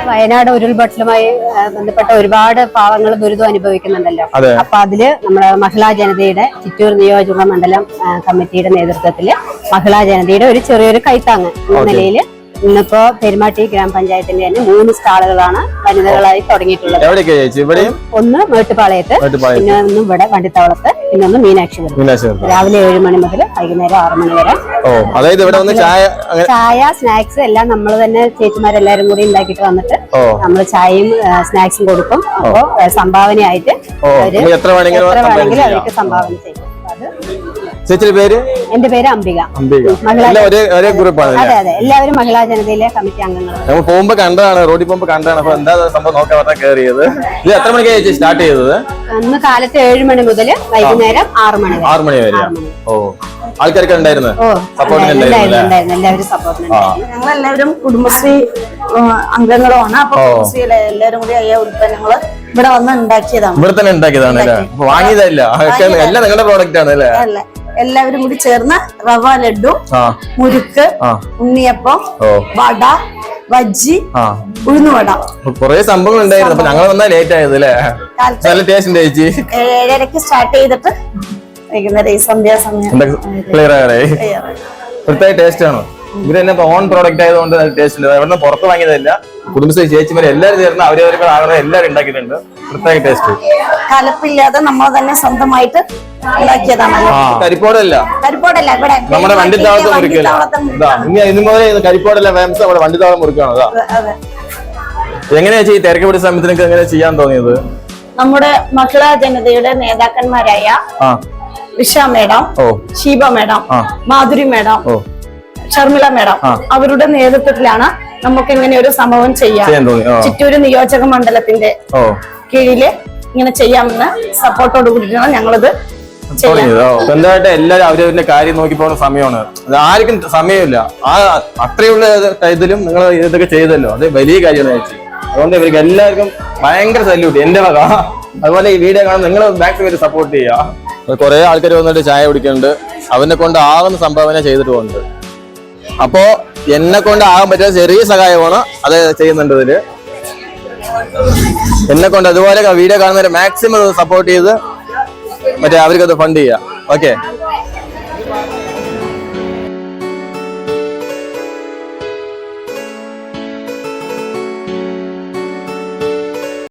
വയനാട് ഉരുൾപൊട്ടലുമായി ബന്ധപ്പെട്ട ഒരുപാട് പാവങ്ങൾ ദുരിതം അനുഭവിക്കുന്നുണ്ടല്ലോ. അപ്പൊ അതില് നമ്മുടെ മഹിളാ ജനതയുടെ ചിറ്റൂർ നിയോജക മണ്ഡലം കമ്മിറ്റിയുടെ നേതൃത്വത്തില് മഹിളാ ജനതയുടെ ഒരു ചെറിയൊരു കൈത്താങ്ങ് എന്ന നിലയില് ഇന്നിപ്പോ പെരുമാട്ടി ഗ്രാമപഞ്ചായത്തിന്റെ തന്നെ 3 സ്റ്റാളുകളാണ് വനിതകളായി തുടങ്ങിയിട്ടുള്ളത്. ഒന്ന് മേട്ടുപാളയത്ത്, പിന്നെ ഒന്ന് ഇവിടെ വണ്ടിത്താവളത്ത്, പിന്നെ ഒന്ന് മീനാക്ഷി. രാവിലെ 7 മണി മുതൽ വൈകുന്നേരം 6 മണി വരെ ചായ സ്നാക്സ് എല്ലാം നമ്മൾ തന്നെ ചേച്ചിമാരെല്ലാരും കൂടി ഉണ്ടാക്കിയിട്ട് വന്നിട്ട് നമ്മൾ ചായയും സ്നാക്സും കൊടുക്കും. അപ്പോ സംഭാവനയായിട്ട് എത്ര വേണമെങ്കിലും അവർക്ക് സംഭാവന ചെയ്യും. എന്റെ പേര് അംബിക. അതെ അതെ, എല്ലാവരും മഹിളാ ജനതയിലെ കമ്മിറ്റി അംഗങ്ങളാണ്. പോകുമ്പോ കണ്ടതാണ്, റോഡിൽ പോകുമ്പോ കണ്ടതാണ്. അപ്പൊ എന്താ സംഭവം നോക്കാൻ കയറിയത്? ഇത് എത്ര മണിക്കാണ് സ്റ്റാർട്ട് ചെയ്തത്? അന്ന് കാലത്ത് 7 മണി മുതൽ വൈകുന്നേരം 6 മണി വരെ. ഓ, ആൾക്കാരൊക്കെ ഉണ്ടായിരുന്നു, എല്ലാവരും സപ്പോർട്ട്. ഞങ്ങളെല്ലാവരും കുടുംബശ്രീ അംഗങ്ങളുമാണ്. അപ്പൊ കുടുംബശ്രീയിലെ എല്ലാവരും കൂടി അയ്യ ഉൽപ്പന്നങ്ങള് ഇവിടെ വന്ന് ഉണ്ടാക്കിയതാണ്. ഇവിടെ തന്നെ ഉണ്ടാക്കിയതാണ്, വാങ്ങിയതല്ല, എല്ലാം നിങ്ങളുടെ പ്രോഡക്റ്റ് ആണ് അല്ലേ? എല്ലാവരും കൂടി ചേർന്ന് റവ ലഡു, മുറുക്ക്, ഉണ്ണിയപ്പം, വട, ബജ്ജി, ഉഴുന്നുവട, കുറെ സംഭവങ്ങൾ ഉണ്ടായിരുന്നു. അപ്പൊ ഞങ്ങൾ വന്നാൽ ലേറ്റ് ആയത് അല്ലേ? നല്ല ടേസ്റ്റ് ഉണ്ട് ചേച്ചി. 7:30 സ്റ്റാർട്ട് ചെയ്തിട്ട് വൈകുന്നേരം ഈ സന്ധ്യാസമയം ക്ലിയർ ആയേ. പ്രത്യേക ടേസ്റ്റ് ആണോ? ഇവര് തന്നെ ഓൺ പ്രോഡക്റ്റ് ആയതുകൊണ്ട് ടേസ്റ്റ് ഉണ്ട്. അവിടെ പുറത്ത് വാങ്ങിയതല്ല, കുടുംബശ്രീ ചേച്ചിമാരെ എല്ലാവരും ചേർന്ന് അവരവർക്ക് ആഗ്രഹം എല്ലാവരും ഉണ്ടാക്കിയിട്ടുണ്ട്. പ്രത്യേക ടേസ്റ്റ്, കലപ്പില്ലാതെ നമ്മൾ തന്നെ സ്വന്തമായിട്ട് ഉണ്ടാക്കിയതാണ്. കരിപ്പോടല്ല, നമ്മുടെ വണ്ടിത്താവളത്തെ മുറിക്കല്ല. കരിപ്പോടല്ല ഫേമസ്, നമ്മുടെ വണ്ടിത്താവളം മുറിക്കാണ്. എങ്ങനെയാ ഈ തിരക്ക് പിടിച്ച സമയത്തിനൊക്കെ എങ്ങനെ ചെയ്യാൻ തോന്നിയത്? നമ്മുടെ മഹിളാ ജനതയുടെ നേതാക്കന്മാരായ വിഷ madam, Sheeba madam, Madhuri madam, Sharmila madam, അവരുടെ നേതൃത്വത്തിലാണ് നമുക്ക് ഇങ്ങനെ ഒരു സംഭവം ചെയ്യാം. ചിറ്റൂര് നിയോജക മണ്ഡലത്തിന്റെ കീഴില് ഇങ്ങനെ ചെയ്യാമെന്ന് സപ്പോർട്ടോട് കൂടിയിട്ടാണ് ഞങ്ങളിത് സ്വന്തമായിട്ട് എല്ലാവരും അവരവരുടെ കാര്യം നോക്കി പോകുന്ന സമയമാണ്. ആർക്കും സമയമില്ല. അത്രയുള്ള ഇതിലും നിങ്ങൾ ഇതൊക്കെ ചെയ്തല്ലോ, അത് വലിയ കാര്യമാണ് ചേച്ചി. അതുകൊണ്ട് ഇവർക്ക് എല്ലാവർക്കും ഭയങ്കര സല്യൂട്ട് എന്റെ വക. അതുപോലെ ഈ വീഡിയോ കാണുന്ന നിങ്ങൾ മാക്സിമം സപ്പോർട്ട് ചെയ്യുക. കുറെ ആൾക്കാർ വന്നിട്ട് ചായ കുടിക്കുന്നുണ്ട്, അവനെ കൊണ്ട് ആകുന്ന സംഭാവന ചെയ്തിട്ട് പോകുന്നുണ്ട്. അപ്പോ എന്നെ കൊണ്ട് ആകാൻ പറ്റുന്ന ചെറിയ സഹായമാണ് അത് ചെയ്യുന്നുണ്ട്. ഇതില് എന്നെ കൊണ്ട് അതുപോലെ വീഡിയോ കാണുന്നവരെ മാക്സിമം സപ്പോർട്ട് ചെയ്ത് മറ്റേ അവർക്കത് ഫണ്ട് ചെയ്യാം. ഓക്കെ.